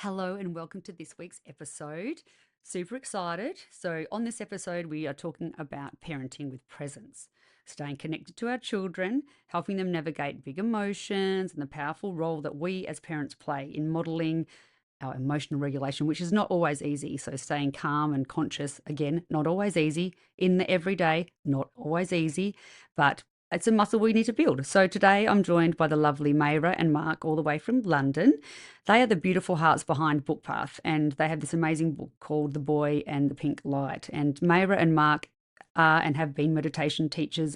Hello and welcome to this week's episode. Super excited. So, on this episode, we are talking about parenting with presence, staying connected to our children, helping them navigate big emotions, and the powerful role that we as parents play in modeling our emotional regulation, which is not always easy. So, staying calm and conscious, again, not always easy. In the everyday, not always easy, but it's a muscle we need to build. So today I'm joined by the lovely Mayra and Marc all the way from London. They are the beautiful hearts behind BookPath, and they have this amazing book called The Boy and the Pink Light. And Mayra and Marc are and have been meditation teachers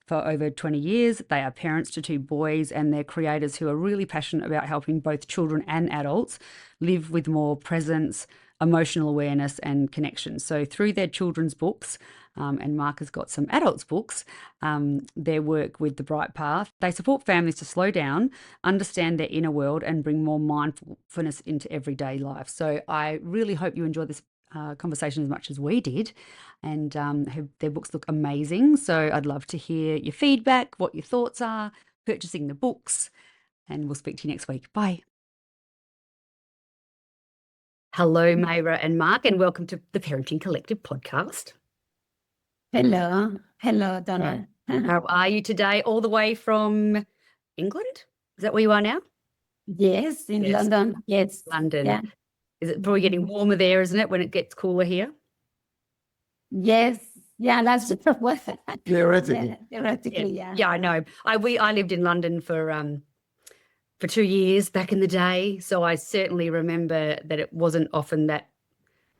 for over 20 years. They are parents to two boys, and they're creators who are really passionate about helping both children and adults live with more presence, emotional awareness, and connection. So through their children's books, and Marc has got some adults' books, their work with the Bright Path, they support families to slow down, understand their inner world, and bring more mindfulness into everyday life. So I really hope you enjoy this conversation as much as we did. And their books look amazing. So I'd love to hear your feedback, what your thoughts are, purchasing the books, and we'll speak to you next week. Bye. Hello, Mayra and Marc, and welcome to the Parenting Collective podcast. Hello, Donna. How are you today? All the way from England? Is that where you are now? Yes, in London. Yes, London. Yeah. Is it probably getting warmer there, isn't it, when it gets cooler here? Yes, yeah, that's what. Theoretically. Theoretically, yeah. Yeah, I know. I lived in London for 2 years back in the day, so I certainly remember that it wasn't often that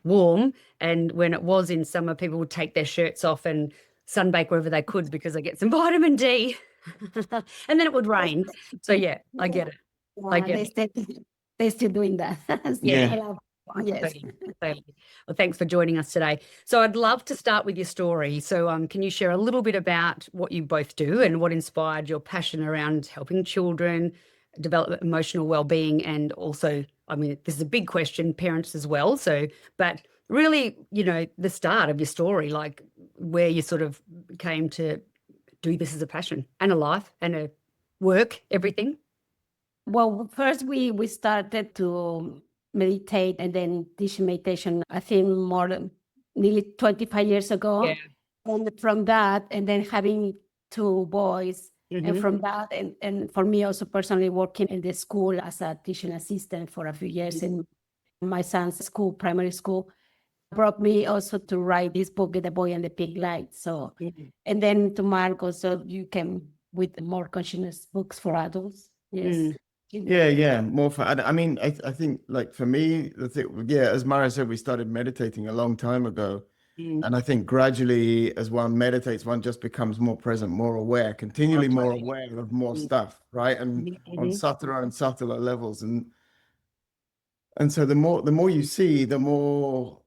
warm, and when it was in summer, people would take their shirts off and sunbake wherever they could because they get some vitamin D. And then it would rain. So yeah, I get it. I get it. They're still doing that. Yeah. Yes. Totally. Well, thanks for joining us today. So I'd love to start with your story. So can you share a little bit about what you both do and what inspired your passion around helping children develop emotional well-being, and also, I mean, this is a big question, parents as well. So, but really, the start of your story, like where you sort of came to do this as a passion and a life and a work, everything. Well, first we started to meditate and then teach meditation, I think more than nearly 25 years ago. Yeah. And from that, and then having two boys, Mm-hmm. and from that, and for me also personally working in the school as a teaching assistant for a few years in my son's school, primary school, brought me also to write this book, The Boy and the Pink Light. So, and then to Marc also, you came with more conscious books for adults. Yes. Yeah, more for. I mean, I think like for me, the thing, as Mayra said, we started meditating a long time ago. And I think gradually, as one meditates, one just becomes more present, more aware, continually more aware of more stuff, right? And on subtler and subtler levels. And so the more you see, the more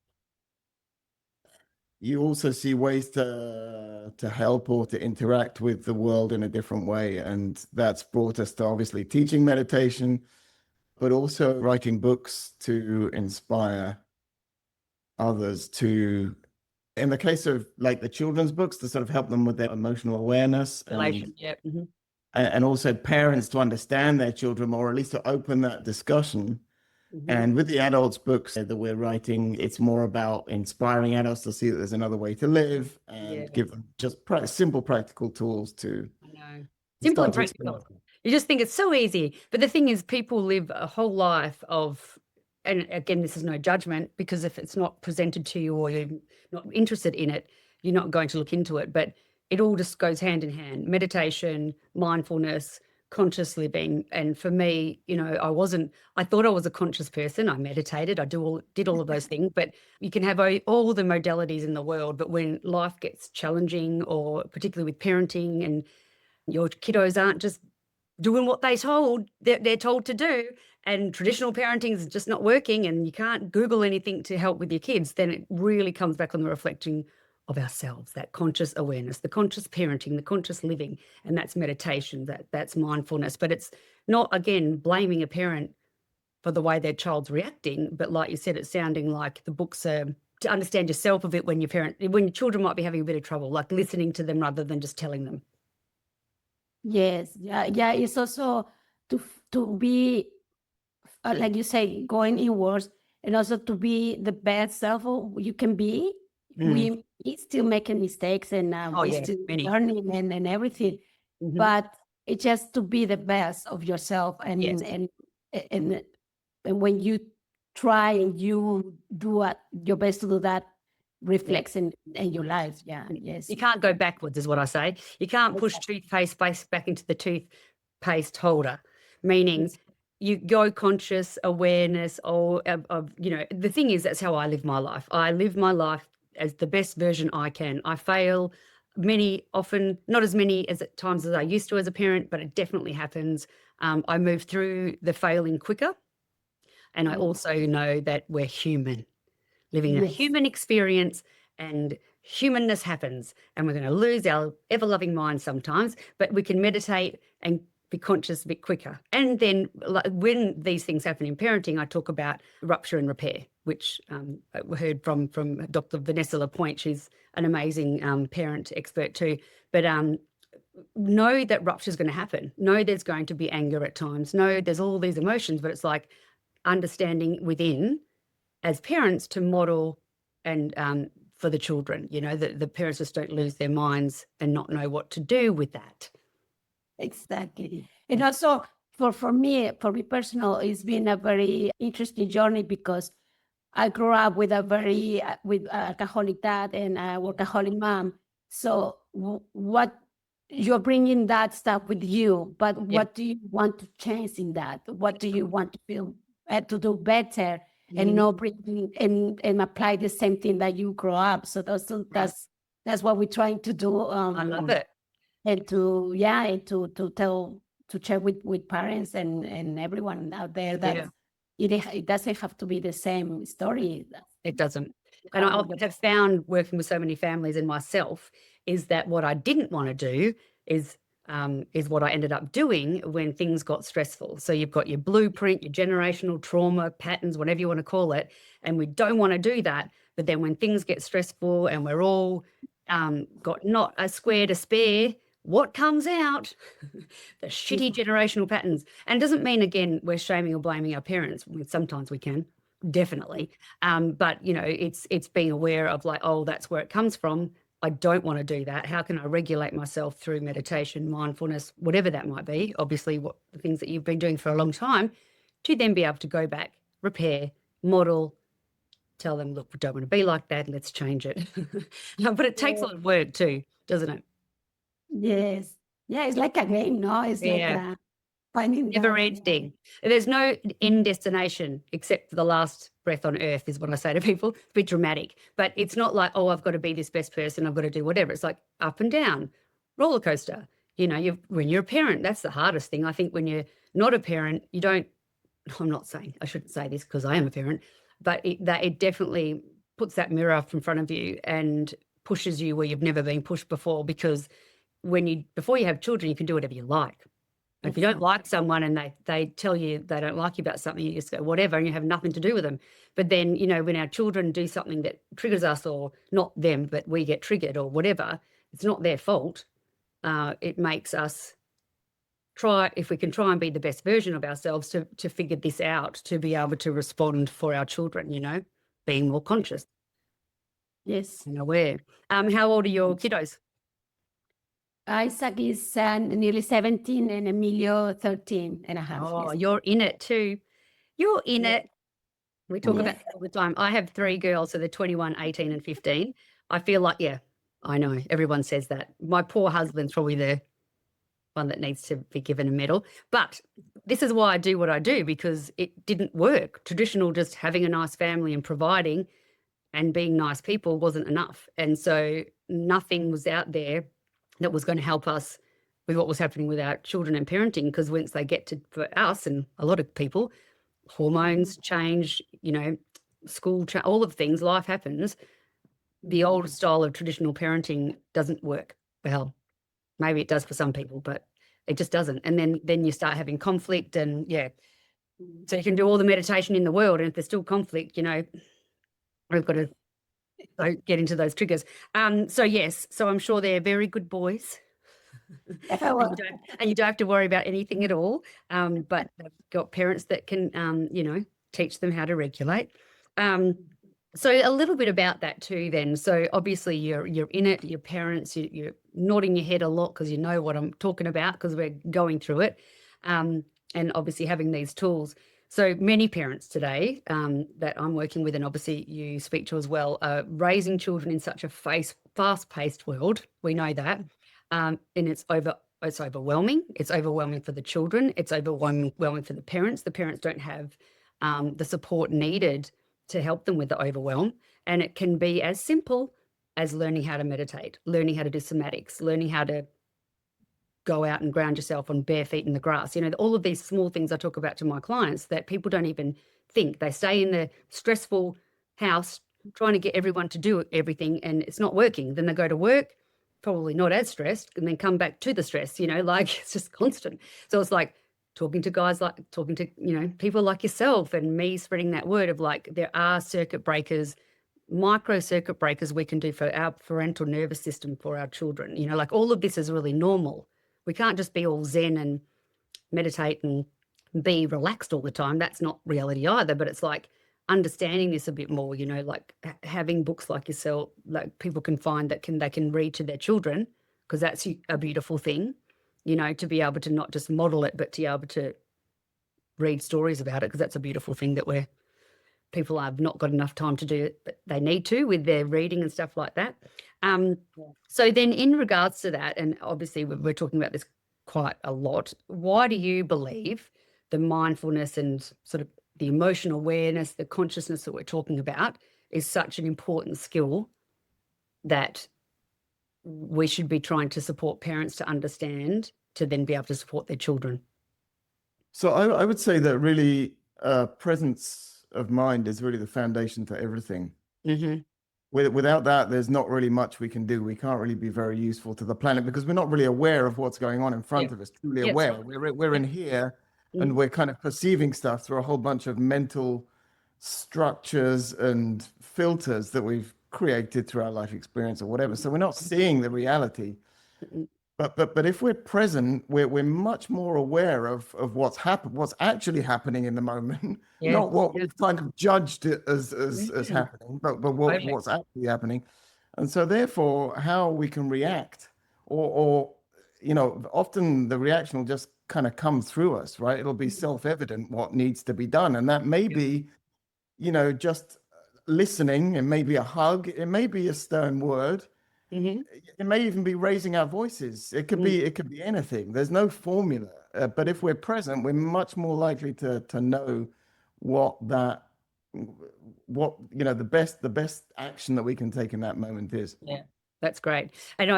you also see ways to help or to interact with the world in a different way. And that's brought us to obviously teaching meditation, but also writing books to inspire others to, in the case of like the children's books, to sort of help them with their emotional awareness and also parents to understand their children more, or at least to open that discussion. And with the adults books that we're writing, it's more about inspiring adults to see that there's another way to live and give them just simple practical tools to. I know. Simple and practical. You just think it's so easy. But the thing is, people live a whole life of, and again, this is no judgment, because if it's not presented to you or you're not interested in it, you're not going to look into it. But it all just goes hand in hand. Meditation, mindfulness, conscious living. And for me, I thought I was a conscious person. I meditated, I did all of those things, but you can have all the modalities in the world. But when life gets challenging, or particularly with parenting, and your kiddos aren't just doing what they're told to do, and traditional parenting is just not working, and you can't Google anything to help with your kids, then it really comes back on the reflecting of ourselves, that conscious awareness, the conscious parenting, the conscious living, and that's meditation, that's mindfulness. But it's not, again, blaming a parent for the way their child's reacting, but like you said, it's sounding like the books are to understand yourself a bit when your children might be having a bit of trouble, like listening to them rather than just telling them. Yes, yeah. It's also to be like you say, going inwards and also to be the best self you can be. We still making mistakes and we still many. learning and everything, but it's just to be the best of yourself. And when you try and you do your best to do that, reflects in your life. Yes. You can't go backwards, is what I say. You can't push toothpaste back into the toothpaste holder, meaning you go conscious awareness of, the thing is, that's how I live my life. I live my life as the best version I can. I fail often, not as many as at times as I used to as a parent, but it definitely happens. I move through the failing quicker. And I also know that we're human, living a human experience, and humanness happens, and we're going to lose our ever-loving mind sometimes, but we can meditate and be conscious a bit quicker. And then when these things happen in parenting, I talk about rupture and repair, which I heard from Dr. Vanessa Lapointe. She's an amazing parent expert too. But know that rupture is going to happen. Know there's going to be anger at times. Know there's all these emotions, but it's like understanding within as parents to model and for the children, the parents just don't lose their minds and not know what to do with that. Exactly. And also for me personal, it's been a very interesting journey because I grew up with with alcoholic dad and a workaholic mom. So what you're bringing that stuff with you, but what do you want to change in that? What do you want to feel to do better and not bring and apply the same thing that you grow up? So that's what we're trying to do. I love it. And to share with parents and everyone out there that it doesn't have to be the same story. It doesn't. And I have found working with so many families and myself is that what I didn't want to do is what I ended up doing when things got stressful. So you've got your blueprint, your generational trauma patterns, whatever you want to call it, and we don't want to do that. But then when things get stressful and we're all got not a square to spare, what comes out? The shitty generational patterns. And it doesn't mean, again, we're shaming or blaming our parents. Sometimes we can, definitely. But, it's being aware of like, oh, that's where it comes from. I don't want to do that. How can I regulate myself through meditation, mindfulness, whatever that might be? Obviously, the things that you've been doing for a long time, to then be able to go back, repair, model, tell them, look, we don't want to be like that. Let's change it. But it takes a lot of work too, doesn't it? Yes. Yeah, it's like a game, no? It's like finding never ending. There's no end destination except for the last breath on earth is what I say to people. It's a bit dramatic, but it's not like, oh, I've got to be this best person. I've got to do whatever. It's like up and down, roller coaster. When you're a parent, that's the hardest thing. I think when you're not a parent, I'm not saying, I shouldn't say this because I am a parent, but it definitely puts that mirror up in front of you and pushes you where you've never been pushed before, because before you have children, you can do whatever you like. If you don't like someone and they tell you they don't like you about something, you just go, whatever, and you have nothing to do with them. But then, when our children do something that triggers us, or not them, but we get triggered or whatever, it's not their fault. It makes us if we can try and be the best version of ourselves to figure this out, to be able to respond for our children, being more conscious. Yes. And aware. How old are your kiddos? Isaac is nearly 17 and Emilio 13 and a half. Oh, you're in it too. You're in it. We talk about it all the time. I have 3 girls, so they're 21, 18 and 15. I feel like, I know. Everyone says that. My poor husband's probably the one that needs to be given a medal. But this is why I do what I do, because it didn't work. Traditional, just having a nice family and providing and being nice people wasn't enough. And so nothing was out there that was going to help us with what was happening with our children and parenting, because once they get for us and a lot of people, hormones change, school, all of things, life happens. The old style of traditional parenting doesn't work. Well, maybe it does for some people, but it just doesn't. And then you start having conflict and so you can do all the meditation in the world, and if there's still conflict, we've got to get into those triggers. So I'm sure they're very good boys. If I And was, you don't have to worry about anything at all. But they've got parents that can, teach them how to regulate. So a little bit about that too then. So obviously you're in it, your parents, you're nodding your head a lot because you know what I'm talking about because we're going through it. And obviously having these tools. So many parents today that I'm working with, and obviously you speak to as well, are raising children in such a fast-paced world. We know that. And it's overwhelming. It's overwhelming for the children. It's overwhelming for the parents. The parents don't have the support needed to help them with the overwhelm. And it can be as simple as learning how to meditate, learning how to do somatics, learning how to go out and ground yourself on bare feet in the grass. All of these small things I talk about to my clients that people don't even think. They stay in the stressful house trying to get everyone to do everything and it's not working. Then they go to work, probably not as stressed, and then come back to the stress, it's just constant. So it's like talking to people like yourself and me spreading that word of like, there are circuit breakers, micro circuit breakers we can do for our parental nervous system for our children. Like all of this is really normal. We can't just be all zen and meditate and be relaxed all the time. That's not reality either, but it's like understanding this a bit more, like having books like yourself, like people can find that they can read to their children, because that's a beautiful thing, to be able to not just model it, but to be able to read stories about it, because that's a beautiful thing that people have not got enough time to do it, but they need to with their reading and stuff like that. So then in regards to that, and obviously we're talking about this quite a lot, why do you believe the mindfulness and sort of the emotional awareness, the consciousness that we're talking about is such an important skill that we should be trying to support parents to understand, to then be able to support their children? So I would say that really presence of mind is really the foundation for everything. Mm-hmm. Without that, there's not really much we can do. We can't really be very useful to the planet because we're not really aware of what's going on in front of us, truly aware. We're in here and we're kind of perceiving stuff through a whole bunch of mental structures and filters that we've created through our life experience or whatever. So we're not seeing the reality. But if we're present, we're much more aware of what's actually happening in the moment, not what we've kind of judged it as happening, but what's actually happening. And so therefore, how we can react, or often the reaction will just kind of come through us, right? It'll be self-evident what needs to be done. And that may be, just listening. It may be a hug. It may be a stern word. Mm-hmm. It may even be raising our voices. It could be anything. There's no formula. But if we're present, we're much more likely to know the best action that we can take in that moment is. Yeah, that's great. And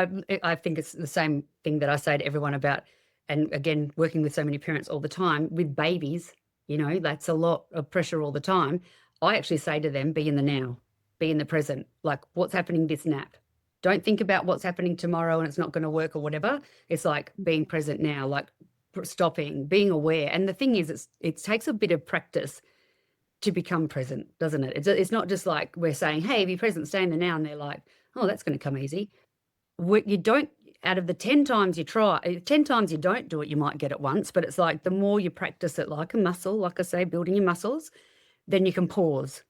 I think it's the same thing that I say to everyone about, and again, working with so many parents all the time with babies, that's a lot of pressure all the time. I actually say to them, be in the now, be in the present, like what's happening this nap. Don't think about what's happening tomorrow and it's not going to work or whatever. It's like being present now, like stopping, being aware. And the thing is, it takes a bit of practice to become present, doesn't it? It's not just like we're saying, hey, be present, stay in the now. And they're like, oh, that's going to come easy. You don't, out of the 10 times you try, 10 times you don't do it, you might get it once. But it's like the more you practice it like a muscle, like I say, building your muscles, then you can pause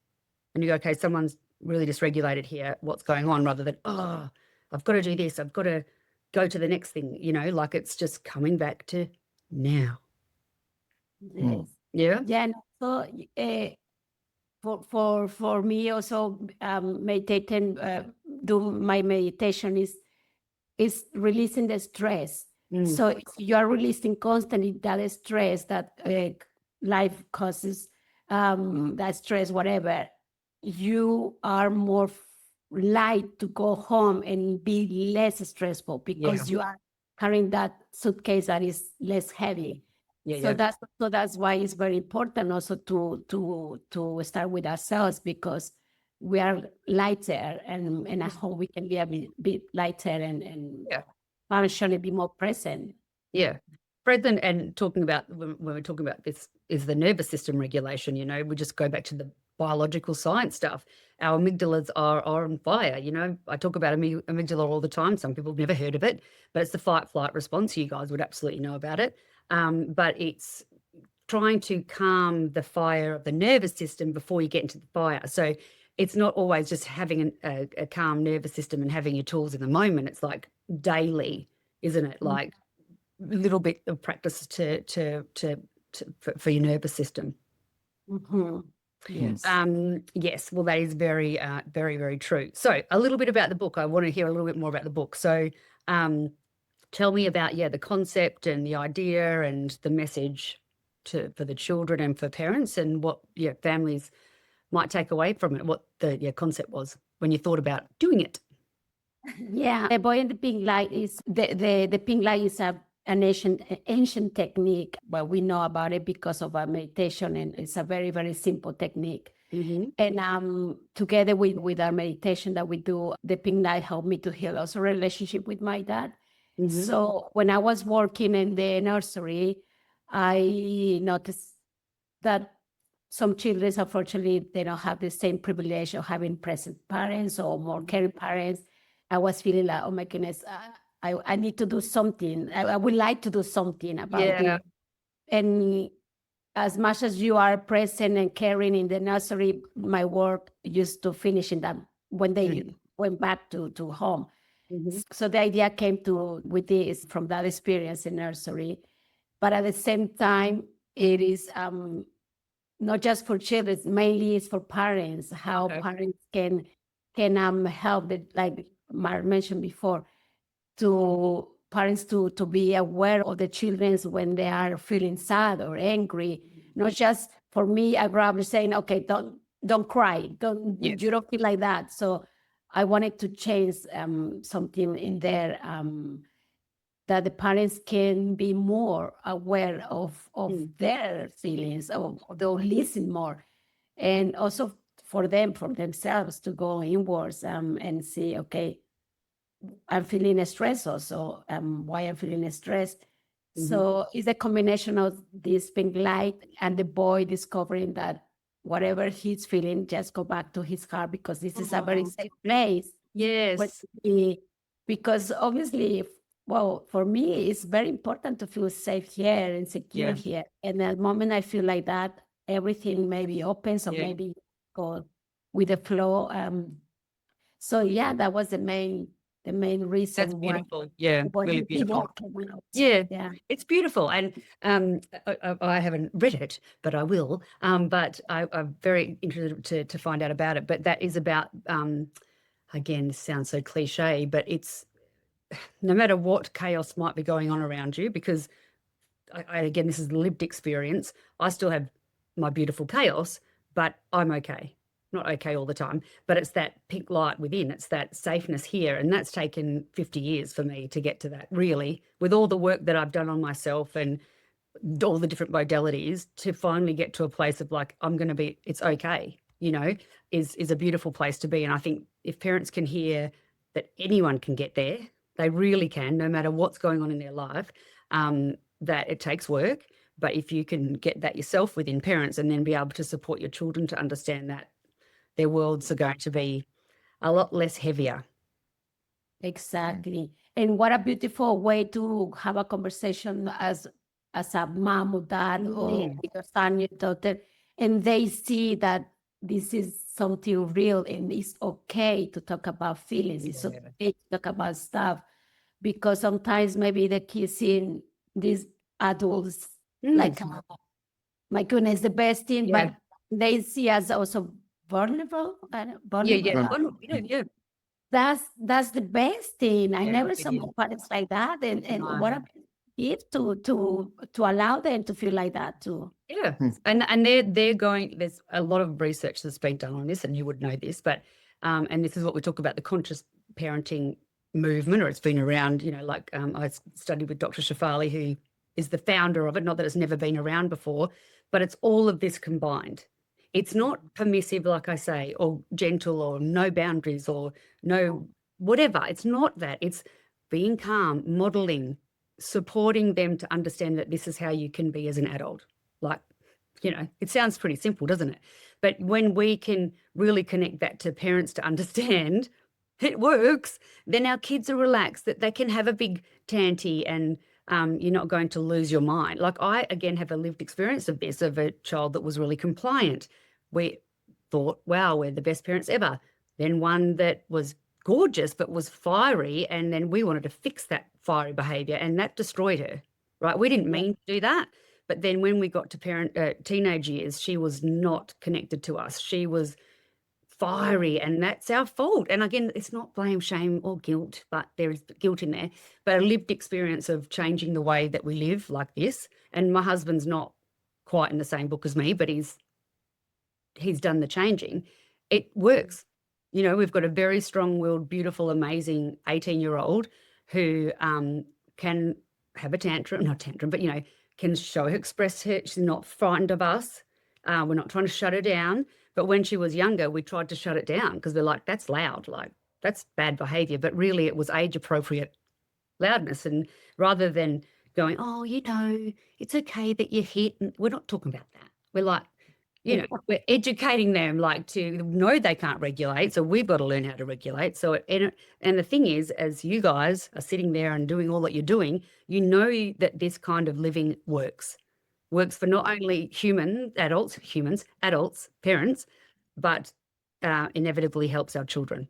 and you go, okay, someone's really dysregulated here, what's going on, rather than, oh, I've got to do this, I've got to go to the next thing, like it's just coming back to now. Yes. Yeah. Yeah. And also, for me also, meditating, do my meditation is releasing the stress. So if you are releasing constantly that stress that life causes, that stress, whatever, you are more light to go home and be less stressful because you are carrying that suitcase that is less heavy. That's why it's very important also to start with ourselves, because we are lighter, and at home we can be a bit lighter and functionally be more present. Yeah. Present, and talking about when we're talking about this is the nervous system regulation, we just go back to biological science stuff. Our amygdalas are on fire. You know, I talk about amygdala all the time. Some people have never heard of it, but it's the fight flight response. You guys would absolutely know about it. But it's trying to calm the fire of the nervous system before you get into the fire. So it's not always just having a calm nervous system and having your tools in the moment. It's like daily, isn't it? Like a little bit of practice for your nervous system. Mm-hmm. Yes. Yes, well, that is very, very, very true. So a little bit about the book. I want to hear a little bit more about the book. So tell me about, the concept and the idea and the message for the children and for parents, and what families might take away from it, what the concept was when you thought about doing it. Yeah, the boy in the pink light is the pink light is an ancient technique, but we know about it because of our meditation, and it's a very, very simple technique. Mm-hmm. And together with our meditation that we do, the pink light helped me to heal also relationship with my dad. Mm-hmm. So when I was working in the nursery, I noticed that some children, unfortunately, they don't have the same privilege of having present parents or more caring parents. I was feeling like, oh my goodness, I need to do something. I would like to do something about it. And as much as you are present and caring in the nursery, my work used to finish in that when they went back to home. Mm-hmm. So the idea came with this from that experience in nursery. But at the same time, it is not just for children, mainly it's for parents, how parents can help, like Marc mentioned before, to parents to be aware of the children when they are feeling sad or angry. Not just, for me, I grew up saying, okay, don't cry, you don't feel like that. So I wanted to change something in there, that the parents can be more aware of their feelings, or they'll listen more. And also for themselves to go inwards and see, okay, I'm feeling stressed also, why I'm feeling stressed. Mm-hmm. So it's a combination of this pink light and the boy discovering that whatever he's feeling, just go back to his heart, because this is a very safe place. Yes. Because obviously, well, for me, it's very important to feel safe here and secure here. And the moment I feel like that, everything maybe opens, or maybe go with the flow. So that was the main reason. That's beautiful. Really beautiful. Yeah, it's beautiful. And I haven't read it, but I will. But I'm very interested to find out about it. But that is about, again, this sounds so cliche, but it's no matter what chaos might be going on around you, because again, this is lived experience. I still have my beautiful chaos, but I'm okay. Not okay all the time, but it's that pink light within. It's that safeness here. And that's taken 50 years for me to get to that, really, with all the work that I've done on myself and all the different modalities, to finally get to a place of like, it's okay, is a beautiful place to be. And I think if parents can hear that anyone can get there, they really can, no matter what's going on in their life, that it takes work. But if you can get that yourself within parents, and then be able to support your children to understand that their worlds are going to be a lot less heavier. Exactly. And what a beautiful way to have a conversation as a mom or dad, or your son, your daughter, and they see that this is something real, and it's okay to talk about feelings. It's okay to talk about stuff, because sometimes maybe the kids see these adults like, my goodness, the best thing, but they see us also vulnerable. That's the best thing. I never saw my parents like that, and what a gift to allow them to feel like that too. Yeah, and they're going. There's a lot of research that's been done on this, and you would know this, but and this is what we talk about, the conscious parenting movement, or it's been around. Like I studied with Dr. Shafali, who is the founder of it. Not that it's never been around before, but it's all of this combined. It's not permissive, like I say, or gentle, or no boundaries, or no whatever. It's not that. It's being calm, modeling, supporting them to understand that this is how you can be as an adult. Like, it sounds pretty simple, doesn't it? But when we can really connect that to parents to understand it works, then our kids are relaxed, that they can have a big tanty and you're not going to lose your mind. Like I, again, have a lived experience of this, of a child that was really compliant. We thought, wow, we're the best parents ever. Then one that was gorgeous but was fiery, and then we wanted to fix that fiery behavior, and that destroyed her, right? We didn't mean to do that. But then when we got to teenage years, she was not connected to us. She was fiery, and that's our fault. And again, it's not blame, shame, or guilt, but there is guilt in there. But a lived experience of changing the way that we live like this. And my husband's not quite in the same book as me, but he's done the changing. It works. We've got a very strong-willed, beautiful, amazing 18-year-old who can have a tantrum, not tantrum, but, can express her. She's not frightened of us. We're not trying to shut her down. But when she was younger, we tried to shut it down because we're like, that's loud, like that's bad behavior. But really it was age-appropriate loudness. And rather than going, oh, it's okay that you hit, we're not talking about that. We're like, we're educating them like to know they can't regulate. So we've got to learn how to regulate. So, and the thing is, as you guys are sitting there and doing all that you're doing, that this kind of living works for not only adults, parents, but inevitably helps our children,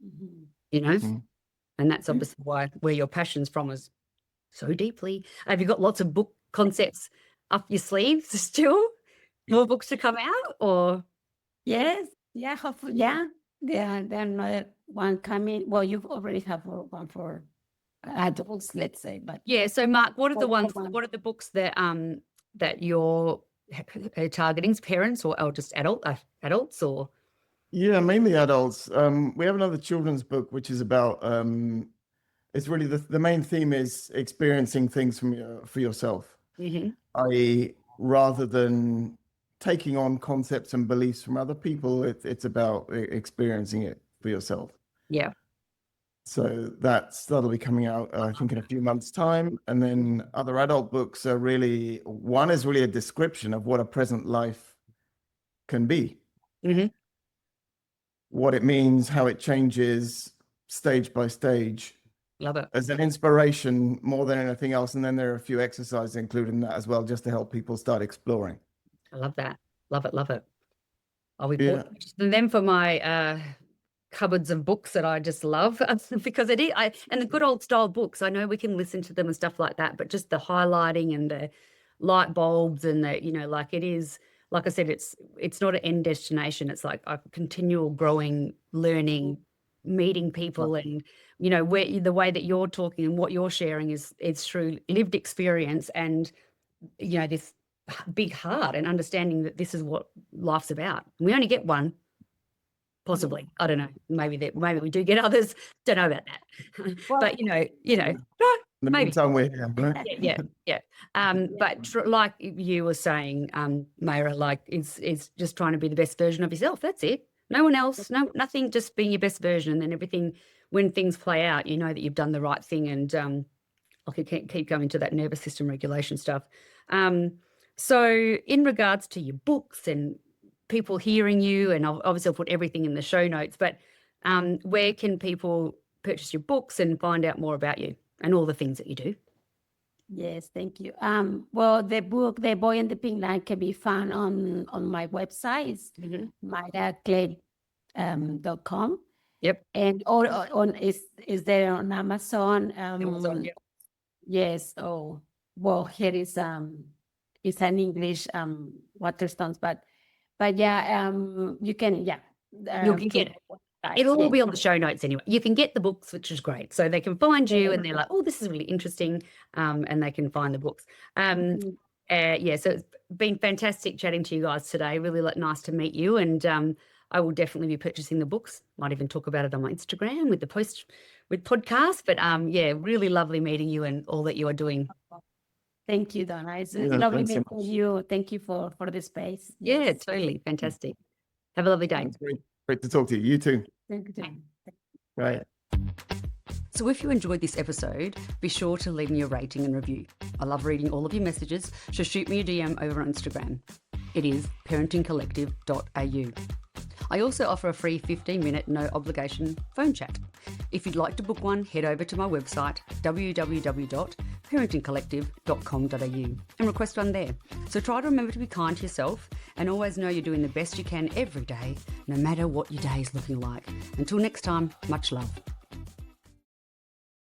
Mm-hmm. and that's obviously where your passion's from is so deeply. Have you got lots of book concepts up your sleeves still? More books to come out, or? Yes, yeah, hopefully, yeah. Then another one coming. Well, you already have one for adults, let's say, but Yeah. So, Marc, what are the books that you're targeting? Parents or just adults or? Yeah, mainly adults. We have another children's book, which is about, it's really the main theme is experiencing things for yourself. Mm-hmm. I.e., rather than taking on concepts and beliefs from other people, it's about experiencing it for yourself. Yeah. So that'll be coming out, I think, in a few months' time. And then other adult books are one is really a description of what a present life can be. Mm-hmm. What it means, how it changes stage by stage. Love it. As an inspiration more than anything else. And then there are a few exercises included in that as well, just to help people start exploring. I love that. Love it. Love it. I'll be Yeah. them for my cupboards of books that I just love because and the good old style books. I know we can listen to them and stuff like that, but just the highlighting and the light bulbs and the like it is, like I said, it's not an end destination. It's like a continual growing, learning, meeting people, and where the way that you're talking and what you're sharing is through lived experience and this big heart and understanding that this is what life's about. We only get one, possibly. I don't know. Maybe we do get others. Don't know about that. Well, but In the maybe. meantime, we're here, right? Yeah. But like you were saying, Mayra, like it's just trying to be the best version of yourself. That's it. No one else. Nothing. Just being your best version, and then everything. When things play out, you know that you've done the right thing. And I could keep going to that nervous system regulation stuff. So in regards to your books and people hearing you, and obviously I'll put everything in the show notes, but where can people purchase your books and find out more about you and all the things that you do? Yes, thank you. Well, the book, The Boy in the Pink Line, can be found on my website. It's MayraClay.com. Yep. And is there on Amazon? Amazon, yep. Yes. Oh, well, here is it's an English Waterstones, but yeah, you can you can get it. It'll all be on the show notes anyway. You can get the books, which is great. So they can find you and they're like, oh, this is really interesting. And they can find the books. So it's been fantastic chatting to you guys today. Really nice to meet you. And I will definitely be purchasing the books. Might even talk about it on my Instagram with the podcast. But really lovely meeting you and all that you are doing. Thank you, Donna. It's lovely meeting you. Thank you for the space. Yeah, totally. Fantastic. Have a lovely day. Great to talk to you. You too. Thank you. Right. So if you enjoyed this episode, be sure to leave me a rating and review. I love reading all of your messages, so shoot me a DM over on Instagram. It is parentingcollective.au. I also offer a free 15-minute no obligation phone chat. If you'd like to book one, head over to my website www.parentingcollective.com.au and request one there. So try to remember to be kind to yourself and always know you're doing the best you can every day, no matter what your day is looking like. Until next time, much love.